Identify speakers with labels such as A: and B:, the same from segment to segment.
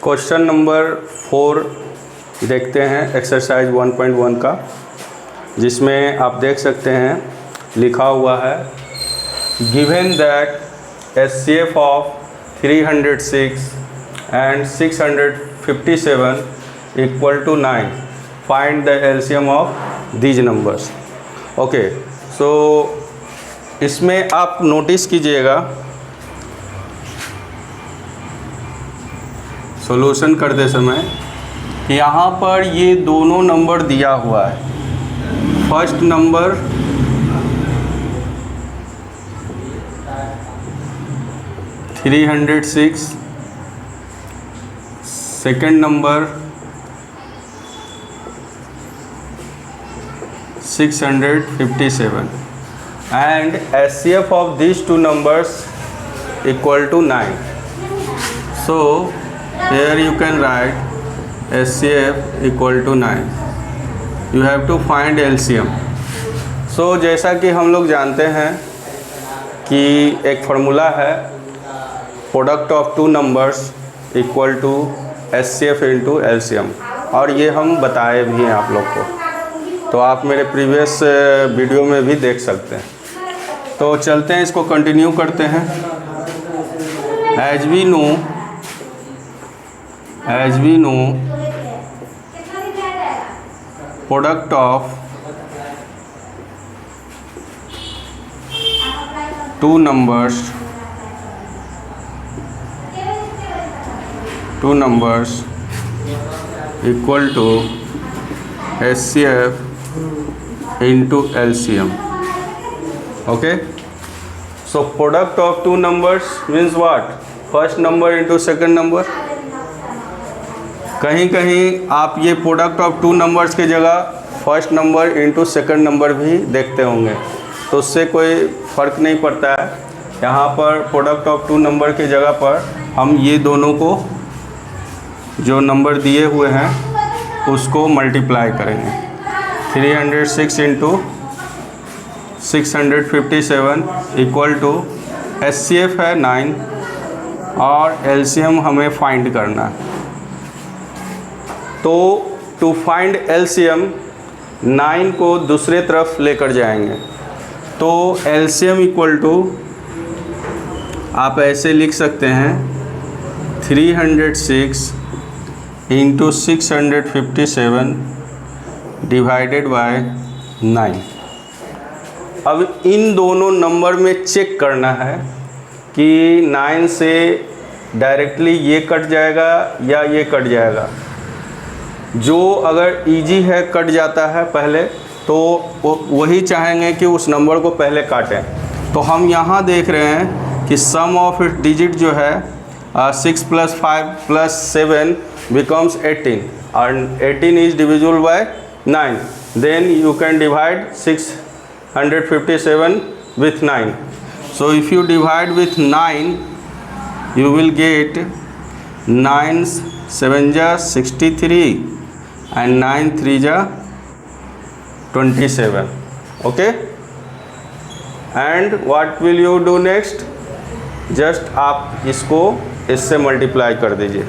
A: Question number 4 देखते हैं exercise 1.1 का, जिसमें आप देख सकते हैं लिखा हुआ है given that HCF of 306 and 657 equal to 9, find the LCM of these numbers. Okay, so इसमें आप नोटिस कीजिएगा, सॉल्यूशन करते समय यहाँ पर ये दोनों नंबर दिया हुआ है। First number 306, second number 657 and HCF of these two numbers equal to 9. So here you can write HCF equal to 9. You have to find LCM. So जैसा कि हम लोग जानते हैं कि एक फार्मूला है product of two numbers equal to HCF into LCM, और ये हम बताए भी हैं आप लोग को, तो आप मेरे प्रीवियस वीडियो में भी देख सकते हैं। तो चलते हैं, इसको कंटिन्यू करते हैं। As we know product of two numbers equal to HCF into LCM. Okay, so product of two numbers means what? First number into second number. कहीं कहीं आप ये प्रोडक्ट ऑफ टू नंबर्स की जगह first number into second number भी देखते होंगे, तो उससे कोई फ़र्क नहीं पड़ता है। यहाँ पर प्रोडक्ट ऑफ टू नंबर की जगह पर हम ये दोनों को जो नंबर दिए हुए हैं उसको मल्टीप्लाई करेंगे। 306 इंटू 657 इक्वल टू HCF है 9 और LCM हमें फाइंड करना है। तो टू फाइंड LCM 9 को दूसरे तरफ लेकर जाएंगे, तो LCM इक्वल टू आप ऐसे लिख सकते हैं 306 इंटू 657 डिवाइडेड बाय 9। अब इन दोनों नंबर में चेक करना है कि 9 से डायरेक्टली ये कट जाएगा या ये कट जाएगा। जो अगर इजी है कट जाता है पहले, तो वही चाहेंगे कि उस नंबर को पहले काटें। तो हम यहाँ देख रहे हैं कि सम ऑफ इट डिजिट जो है 6 + 5 + 7 becomes 18 and 18 is divisible by 9. Then you can divide 657 with 9. So if you divide with 9, you will get 9 7 ja 63 and 9 3 ja 27. Okay, and what will you do next? Just आप इसको इससे multiply कर दीजिए।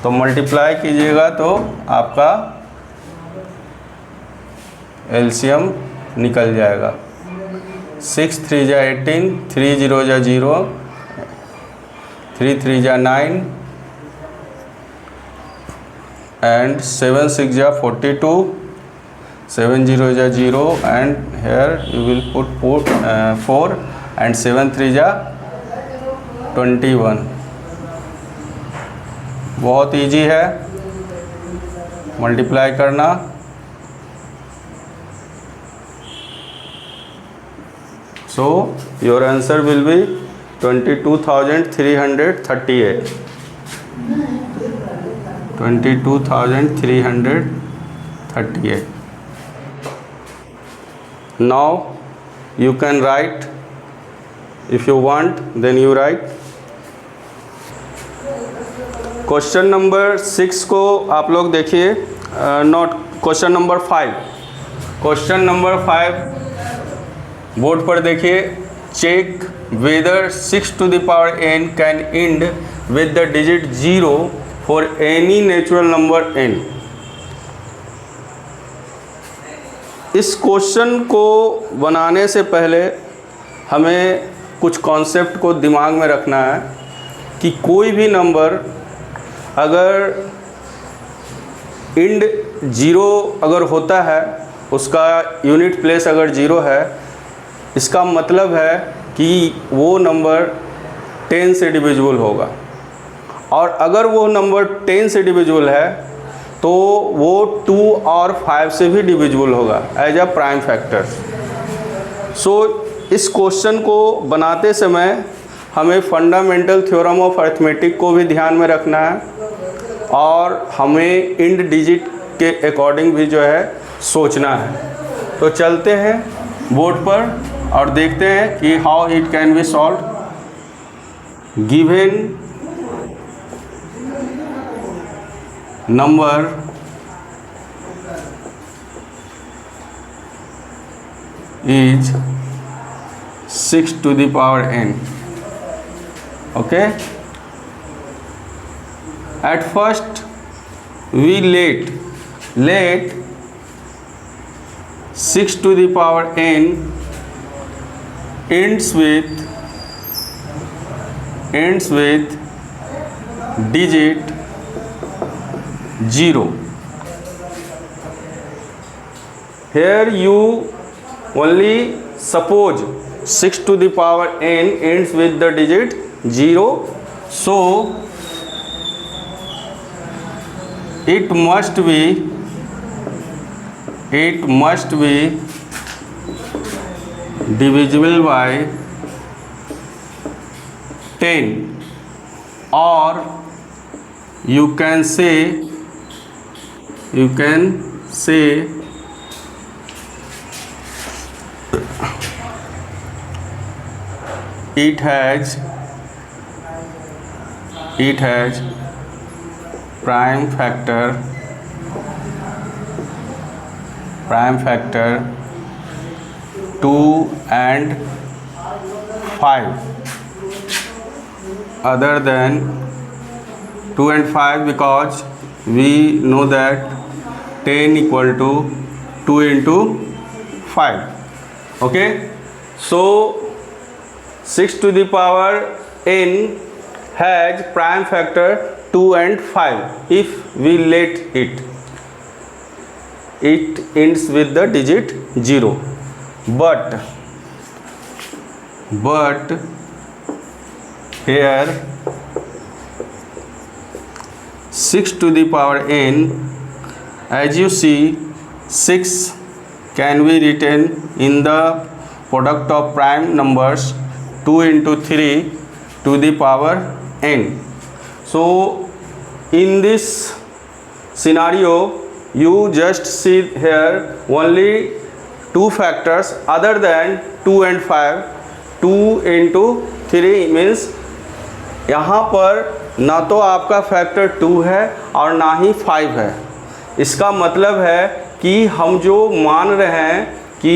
A: तो multiply कीजिएगा तो आपका LCM निकल जाएगा। 6 3 जा 18, 3 0 जा 0, 3 3 जा 9 and 7 6 जा 42, 7 0 जा 0 and here you will put 4 and 7 3 जा 21। बहुत इजी है मल्टीप्लाई करना। So your answer will be 22,338। 22,338। Now you can write, if you want then you write। Question number 6 को आप लोग देखिए, note question number 5। Question number 5 board पर देखिए, check whether 6 to the power n can end with the digit 0 for any natural number n। इस question को बनाने से पहले हमें कुछ कॉन्सेप्ट को दिमाग में रखना है कि कोई भी नंबर अगर इंड ज़ीरो अगर होता है, उसका यूनिट प्लेस अगर ज़ीरो है, इसका मतलब है कि वो नंबर 10 से डिविजिबल होगा। और अगर वो नंबर 10 से डिविजिबल है तो वो 2 और 5 से भी डिविजिबल होगा एज अ प्राइम फैक्टर्स। सो इस क्वेश्चन को बनाते समय हमें फंडामेंटल थ्योरम ऑफ अरिथमेटिक को भी ध्यान में रखना है और हमें इंड डिजिट के अकॉर्डिंग भी जो है सोचना है। तो चलते हैं बोर्ड पर और देखते हैं कि how it can be solve. Given number is 6 to the power n। Okay, at first we let 6 to the power n ends with digit 0। Here you only suppose 6 to the power n ends with the digit 0, so it must be divisible by 10, or you can say it has prime factor 2 and 5 other than 2 and 5, because we know that 10 equal to 2 into 5। okay, so 6 to the power n has prime factor 2 and 5 if we let it ends with the digit 0, but here 6 to the power n, as you see, 6 can be written in the product of prime numbers 2 into 3 to the power n। So in this scenario you just see here only two factors other than 2 and 5। 2 into 3 means यहाँ पर ना तो आपका factor 2 है और ना ही 5 है। इसका मतलब है कि हम जो मान रहे हैं कि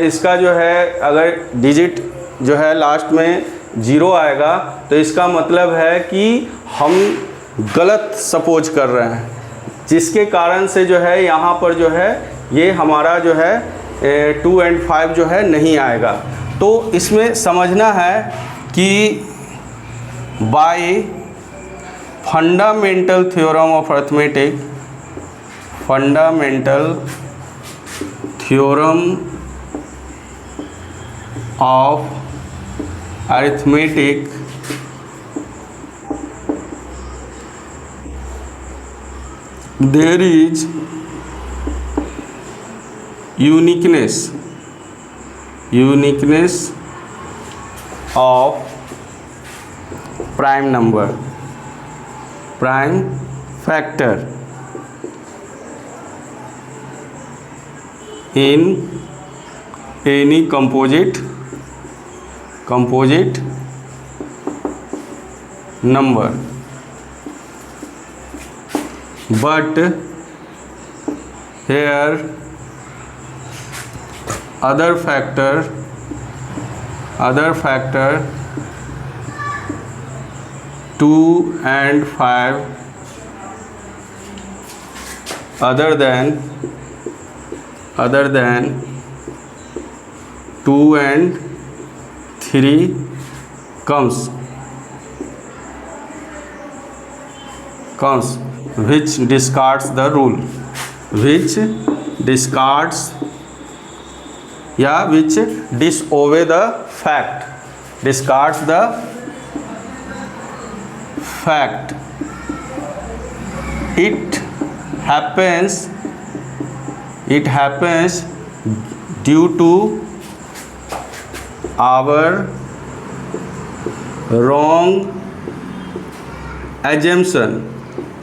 A: इसका जो है अगर डिजिट जो है लास्ट में 0 आएगा, तो इसका मतलब है कि हम गलत सपोज कर रहे हैं, जिसके कारण से जो है यहाँ पर जो है ये हमारा जो है 2 and 5 जो है नहीं आएगा। तो इसमें समझना है कि bye fundamental theorem of arithmetic, fundamental theorem of arithmetic, there is uniqueness of prime number, prime factor in any composite number, but here other factor 2 and 5 other than 2 and 3 comes which discards the rule, which discards which disobey the fact, discards the fact. It happens due to our wrong assumption.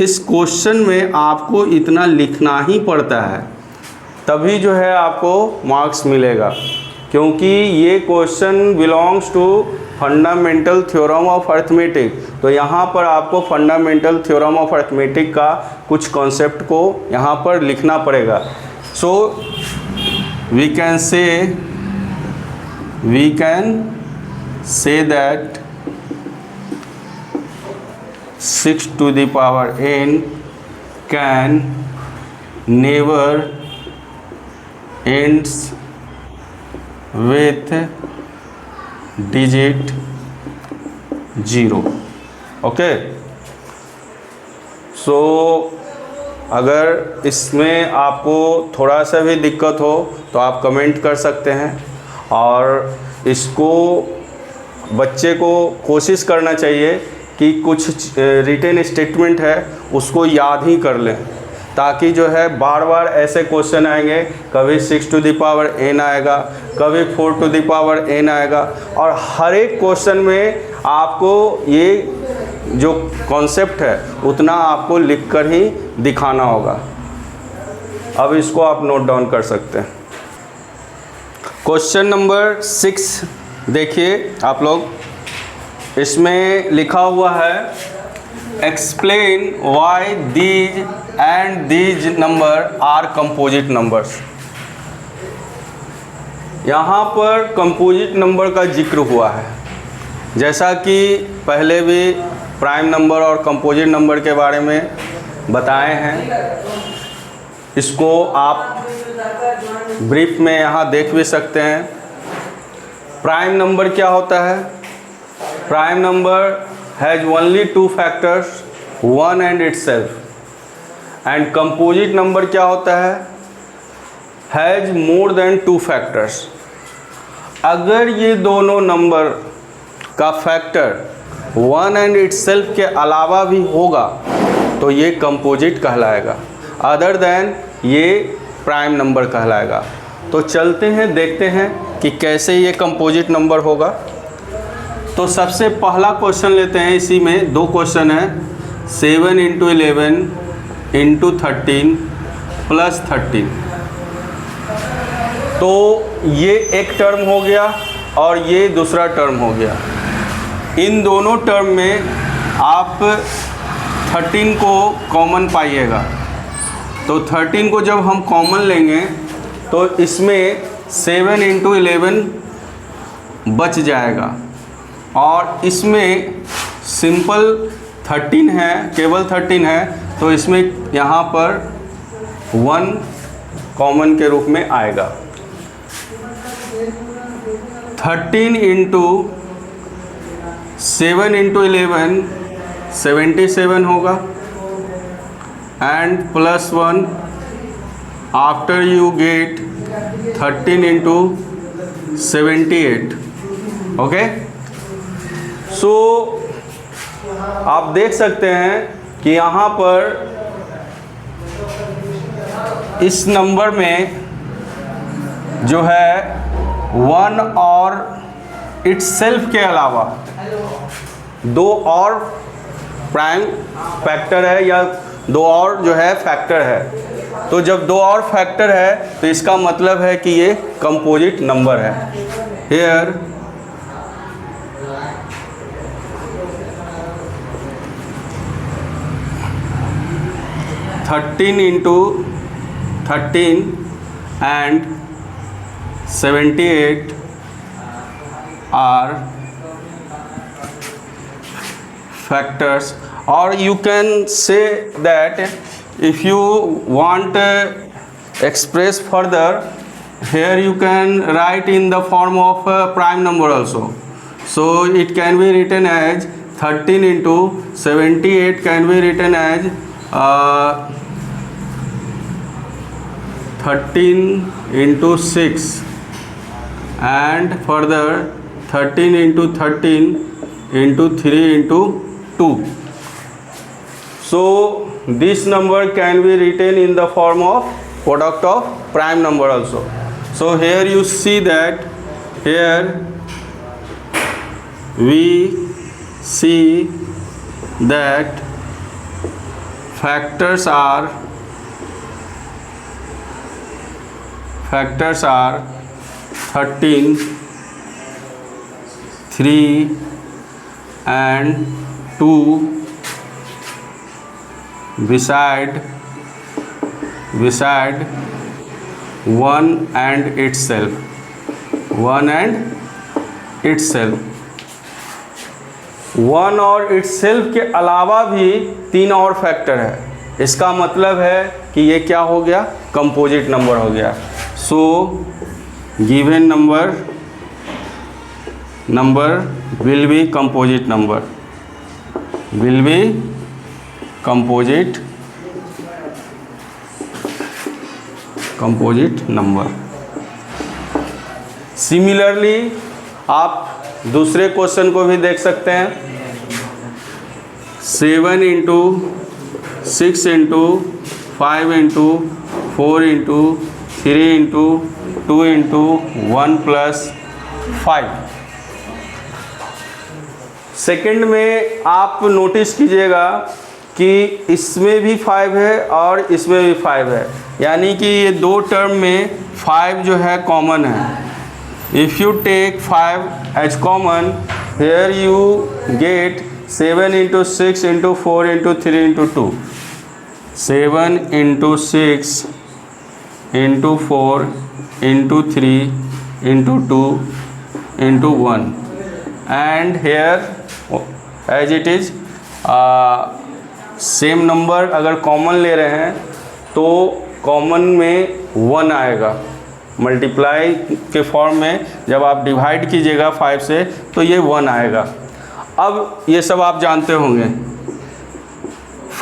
A: इस question में आपको इतना लिखना ही पड़ता है, तभी जो है आपको मार्क्स मिलेगा, क्योंकि ये question belongs to fundamental theorem of arithmetic. तो यहाँ पर आपको फंडामेंटल थ्योरम ऑफ अर्थमेटिक का कुछ कॉन्सेप्ट को यहाँ पर लिखना पड़ेगा। So we can say that 6 to the power n can never ends with digit 0। Okay, सो अगर इसमें आपको थोड़ा सा भी दिक्कत हो तो आप कमेंट कर सकते हैं, और इसको बच्चे को कोशिश करना चाहिए कि कुछ रिटन स्टेटमेंट है उसको याद ही कर लें, ताकि जो है बार बार ऐसे क्वेश्चन आएंगे, कभी 6 to the power n आएगा, कभी 4 to the power n आएगा, और हर एक क्वेश्चन में आपको ये जो कॉन्सेप्ट है उतना आपको लिखकर ही दिखाना होगा। अब इसको आप नोट डाउन कर सकते हैं। क्वेश्चन नंबर 6 देखिए आप लोग, इसमें लिखा हुआ है explain why these and these number are composite numbers. यहाँ पर कंपोजिट नंबर का जिक्र हुआ है, जैसा कि पहले भी प्राइम नंबर और कंपोजिट नंबर के बारे में बताए हैं। इसको आप ब्रीफ में यहाँ देख भी सकते हैं। प्राइम नंबर क्या होता है? Prime number has only 2 factors, 1 and itself। And composite number क्या होता है? Has more than 2 factors. अगर ये दोनों नंबर का फैक्टर 1 and itself के अलावा भी होगा तो ये कंपोजिट कहलाएगा, अदर देन ये प्राइम नंबर कहलाएगा। तो चलते हैं, देखते हैं कि कैसे ये कंपोजिट नंबर होगा। तो सबसे पहला क्वेश्चन लेते हैं, इसी में 2 क्वेश्चन हैं, 7 × 11 × 13 + 13। तो ये एक टर्म हो गया और ये दूसरा टर्म हो गया। इन दोनों टर्म में आप 13 को कॉमन पाइएगा। तो 13 को जब हम कॉमन लेंगे तो इसमें 7 × 11 बच जाएगा, और इसमें सिंपल 13 है, केवल 13 है, तो इसमें यहाँ पर 1 कॉमन के रूप में आएगा। 13 × 7 × 11 77 होगा, and +1 after you get 13 × 78। Okay, so आप देख सकते हैं कि यहाँ पर इस नंबर में जो है 1 और इटसेल्फ के अलावा 2 और प्राइम फैक्टर है, या 2 और जो है फैक्टर है। तो जब 2 और फैक्टर है तो इसका मतलब है कि ये कंपोजिट नंबर है। Here 13 × 13 and 78 are factors, or you can say that if you want express further, here you can write in the form of prime number also. So it can be written as 13 into 78 can be written as 13 into 6, and further 13 into 13 into 3 into 2. So this number can be written in the form of product of prime number also. So here you see that here we see that factors are 13, 3 and 2 beside 1 and itself. 1 और itself के अलावा भी 3 और factor है। इसका मतलब है कि ये क्या हो गया, कंपोजिट नंबर हो गया। सो given number will be composite number, will be composite number. Similarly आप दूसरे क्वेश्चन को भी देख सकते हैं। 7 into 6 into 5 into 4 into 3 into 2 into 1 plus 5। Second में आप नोटिस कीजिएगा कि इसमें भी 5 है और इसमें भी 5 है, यानी कि ये दो टर्म में 5 जो है कॉमन है। If you take 5 as common, here you get 7 into 6 into 4 into 3 into 2. 7 into 6 into 4 into 3 into 2 into 1. And here as it is same number अगर कॉमन ले रहे हैं तो कॉमन में 1 आएगा। मल्टीप्लाई के फॉर्म में जब आप डिवाइड कीजिएगा 5 से तो ये 1 आएगा। अब ये सब आप जानते होंगे।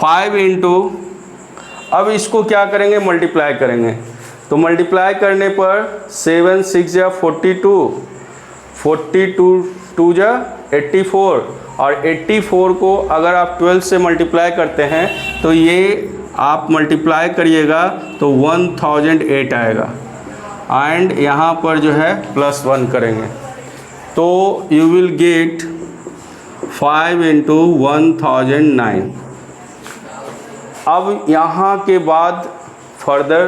A: 5 इंटू, अब इसको क्या करेंगे, मल्टीप्लाई करेंगे। तो मल्टीप्लाई करने पर 7 6 या 42, 42 2 जा 84, और 84 को अगर आप 12 से मल्टीप्लाई करते हैं तो ये आप मल्टीप्लाई करिएगा तो 1008 आएगा। एंड यहाँ पर जो है +1 करेंगे तो यू विल गेट 5 इंटू 1009। अब यहाँ के बाद फर्दर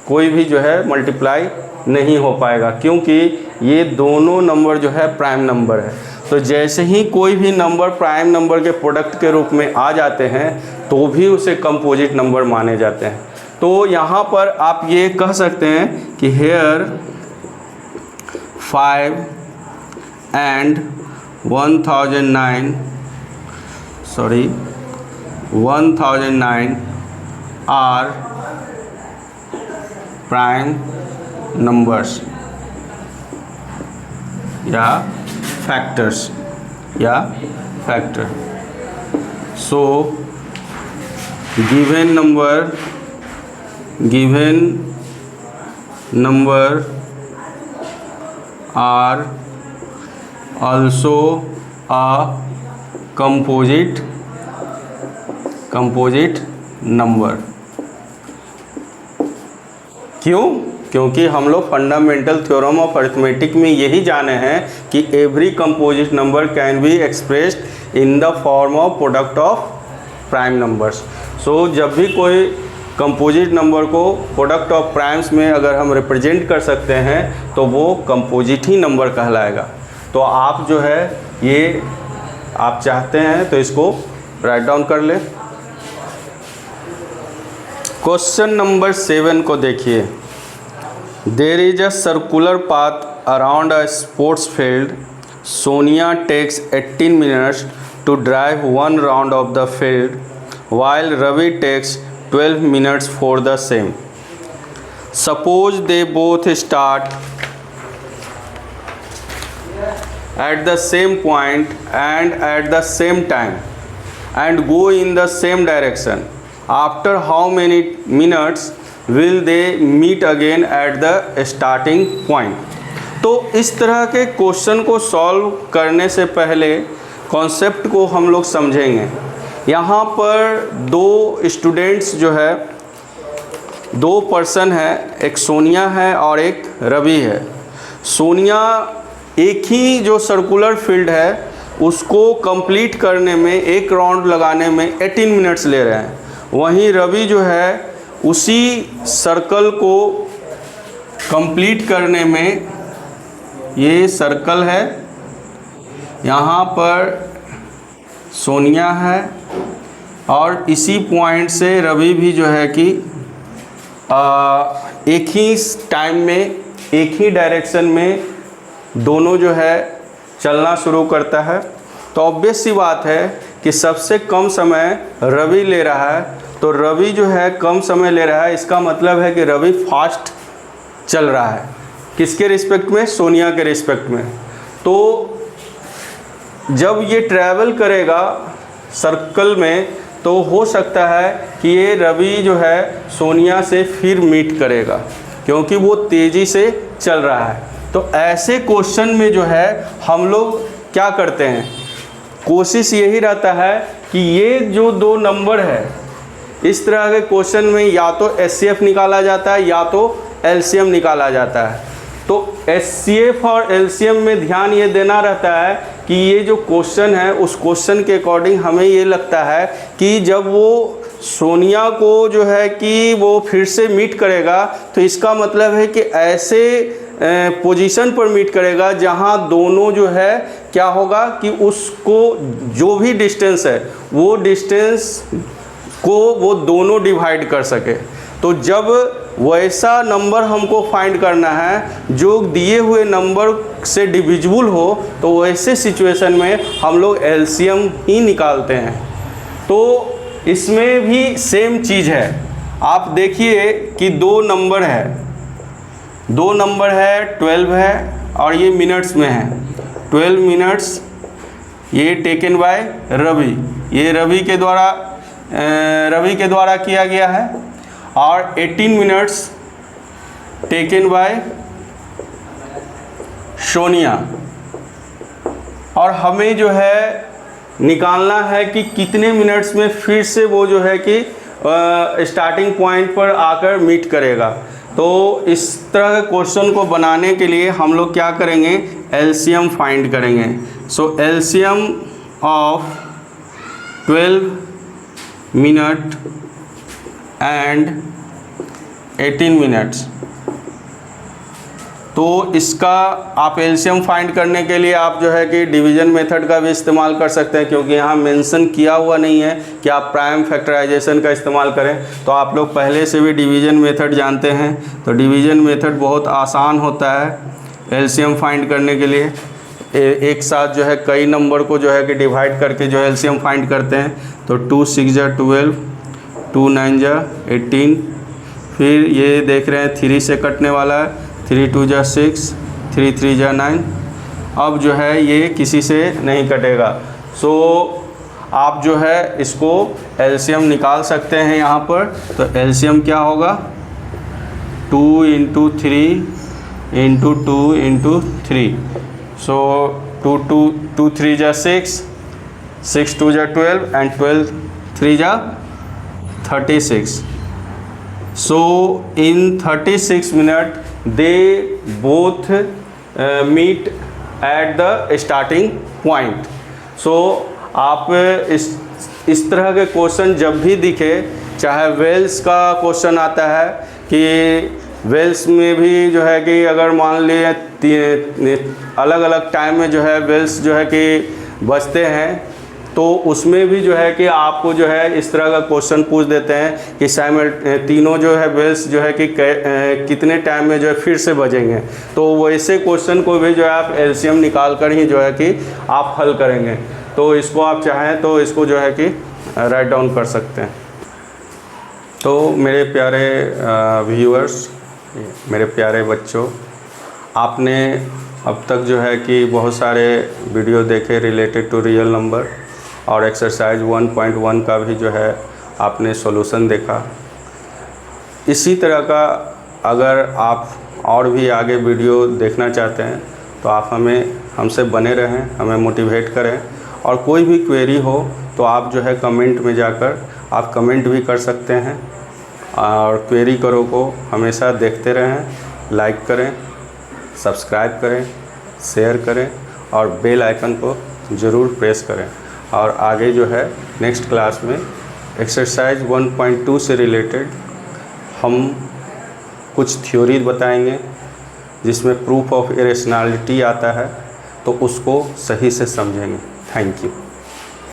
A: कोई भी जो है मल्टीप्लाई नहीं हो पाएगा, क्योंकि ये दोनों नंबर जो है प्राइम नंबर है। तो जैसे ही कोई भी नंबर प्राइम नंबर के प्रोडक्ट के रूप में आ जाते हैं तो भी उसे कंपोजिट नंबर माने जाते हैं। तो यहाँ पर आप ये कह सकते हैं कि here 5 and 1009 are prime numbers या factor. So given number are also a composite number. क्यों? क्योंकि हम लोग फंडामेंटल थ्योरम ऑफ अरिथमेटिक में यही जाने हैं कि every composite number can be expressed in the form of product of prime numbers. So जब भी कोई कंपोजिट नंबर को प्रोडक्ट ऑफ प्राइम्स में अगर हम रिप्रेजेंट कर सकते हैं तो वो कंपोजिट ही नंबर कहलाएगा। तो आप जो है ये आप चाहते हैं तो इसको राइट डाउन कर ले। क्वेश्चन नंबर 7 को देखिए। There is a circular path around a sports field. Sonia takes 18 minutes to drive one round of the field while Ravi takes 12 minutes for the same. Suppose they both start at the same point and at the same time and go in the same direction. After how many minutes will they meet again at the starting point? तो इस तरह के question को solve करने से पहले concept को हम लोग समझेंगे। यहाँ पर दो स्टूडेंट्स जो है, दो पर्सन है, एक सोनिया है और एक रवि है। सोनिया एक ही जो सर्कुलर फील्ड है उसको कंप्लीट करने में, एक राउंड लगाने में 18 मिनट्स ले रहे हैं। वहीं रवि जो है उसी सर्कल को कंप्लीट करने में, ये सर्कल है, यहाँ पर सोनिया है और इसी पॉइंट से रवि भी जो है कि एक ही टाइम में, एक ही डायरेक्शन में दोनों जो है चलना शुरू करता है। तो ऑब्वियस सी बात है कि सबसे कम समय रवि ले रहा है, तो रवि जो है कम समय ले रहा है, इसका मतलब है कि रवि फास्ट चल रहा है। किसके रिस्पेक्ट में? सोनिया के रिस्पेक्ट में। तो जब ये ट्रैवल करेगा सर्कल में तो हो सकता है कि ये रवि जो है सोनिया से फिर मीट करेगा, क्योंकि वो तेज़ी से चल रहा है। तो ऐसे क्वेश्चन में जो है हम लोग क्या करते हैं, कोशिश यही रहता है कि ये जो दो नंबर है, इस तरह के क्वेश्चन में या तो एचसीएफ निकाला जाता है या तो एलसीएम निकाला जाता है। तो एचसीएफ और एलसीएम में ध्यान ये देना रहता है कि ये जो क्वेश्चन है उस क्वेश्चन के अकॉर्डिंग हमें ये लगता है कि जब वो सोनिया को जो है कि वो फिर से मीट करेगा तो इसका मतलब है कि ऐसे पोजीशन पर मीट करेगा जहां दोनों जो है क्या होगा कि उसको जो भी डिस्टेंस है वो डिस्टेंस को वो दोनों डिवाइड कर सके। तो जब वैसा नंबर हमको फाइंड करना है जो दिए हुए नंबर से डिविजिबल हो, तो वैसे सिचुएशन में हम लोग एलसीएम ही निकालते हैं। तो इसमें भी सेम चीज़ है। आप देखिए कि दो नंबर है, 12 है और ये मिनट्स में है। 12 मिनट्स ये टेकन बाय रवि, ये रवि के द्वारा किया गया है, और 18 मिनट्स टेकन बाय सोनिया। और हमें जो है निकालना है कि कितने मिनट्स में फिर से वो जो है कि स्टार्टिंग पॉइंट पर आकर मीट करेगा। तो इस तरह के क्वेश्चन को बनाने के लिए हम लोग क्या करेंगे, एलसीएम फाइंड करेंगे। So LCM of 12 minute and 18 minutes. तो इसका आप एलसीएम फाइंड करने के लिए आप जो है कि डिवीज़न मेथड का भी इस्तेमाल कर सकते हैं, क्योंकि यहाँ मेंशन किया हुआ नहीं है कि आप प्राइम फैक्टराइजेशन का इस्तेमाल करें। तो आप लोग पहले से भी डिवीज़न मेथड जानते हैं, तो डिवीज़न मेथड बहुत आसान होता है एलसीएम फाइंड करने के लिए। एक साथ जो है कई नंबर को जो है कि डिवाइड करके जो है एलसीएम फाइंड करते हैं। तो 2 6 जा 12, 2 9 जा 18, फिर ये देख रहे हैं 3 से कटने वाला है, 3 2 जा 6, 3 3 जा 9। अब जो है ये किसी से नहीं कटेगा। सो आप जो है इसको एलसीएम निकाल सकते हैं यहाँ पर। तो एलसीएम क्या होगा, 2 × 3 × 2 × 3। सो 2 3 जा 6, 6 2 जा 12 एंड 12 3 जा 36. So in 36 minutes they both meet at the starting point. So आप इस तरह के क्वेश्चन जब भी दिखे, चाहे वेल्स का क्वेश्चन आता है कि वेल्स में भी जो है कि अगर मान लिए अलग अलग टाइम में जो है वेल्स जो है कि बजते हैं, तो उसमें भी जो है कि आपको जो है इस तरह का क्वेश्चन पूछ देते हैं कि तीनों जो है बेल्स जो है कि कितने टाइम में जो है फिर से बजेंगे। तो वैसे क्वेश्चन को भी जो है आप एलसीएम निकाल कर ही जो है कि आप हल करेंगे। तो इसको आप चाहें तो इसको जो है कि राइट डाउन कर सकते हैं। तो मेरे प्यारे व्यूअर्स, मेरे प्यारे बच्चों, आपने अब तक जो है कि बहुत सारे वीडियो देखे रिलेटेड टू रियल नंबर, और एक्सरसाइज 1.1 का भी जो है आपने सॉल्यूशन देखा। इसी तरह का अगर आप और भी आगे वीडियो देखना चाहते हैं तो आप हमसे बने रहें, हमें मोटिवेट करें, और कोई भी क्वेरी हो तो आप जो है कमेंट में जाकर आप कमेंट भी कर सकते हैं, और क्वेरी करो को हमेशा देखते रहें, लाइक करें, सब्सक्राइब करें, शेयर करें और बेल आइकन को ज़रूर प्रेस करें। और आगे जो है नेक्स्ट क्लास में एक्सरसाइज 1.2 से रिलेटेड हम कुछ थ्योरी बताएंगे जिसमें प्रूफ ऑफ इरेशनैलिटी आता है, तो उसको सही से समझेंगे। Thank you.